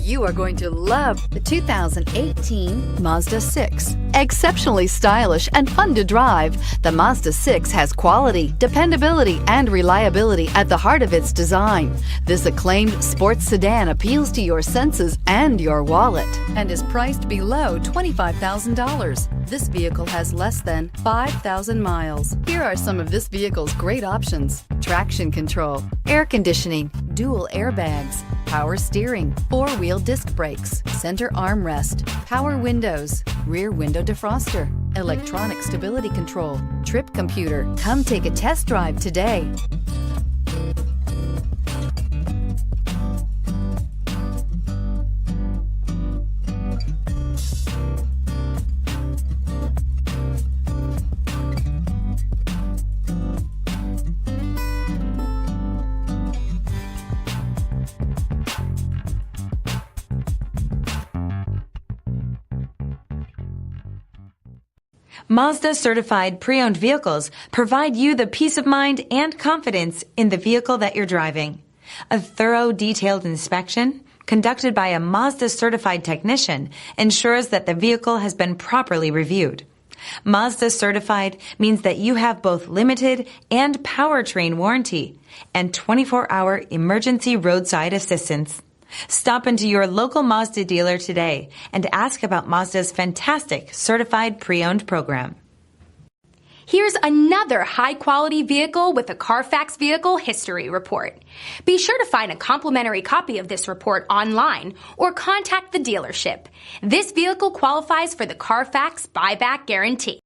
You are going to love the 2018 Mazda 6. Exceptionally stylish and fun to drive, the Mazda 6 has quality, dependability, and reliability at the heart of its design. This acclaimed sports sedan appeals to your senses and your wallet and is priced below $25,000. This vehicle has less than 5,000 miles. Here are some of this vehicle's great options: traction control, air conditioning, dual airbags, power steering, four-wheel disc brakes, center armrest, power windows, rear window defroster, electronic stability control, trip computer. Come take a test drive today. Mazda certified pre-owned vehicles provide you the peace of mind and confidence in the vehicle that you're driving. A thorough, detailed inspection conducted by a Mazda certified technician ensures that the vehicle has been properly reviewed. Mazda certified means that you have both limited and powertrain warranty and 24-hour emergency roadside assistance. Stop into your local Mazda dealer today and ask about Mazda's fantastic certified pre-owned program. Here's another high-quality vehicle with a CARFAX Vehicle History Report. Be sure to find a complimentary copy of this report online or contact the dealership. This vehicle qualifies for the CARFAX Buyback Guarantee.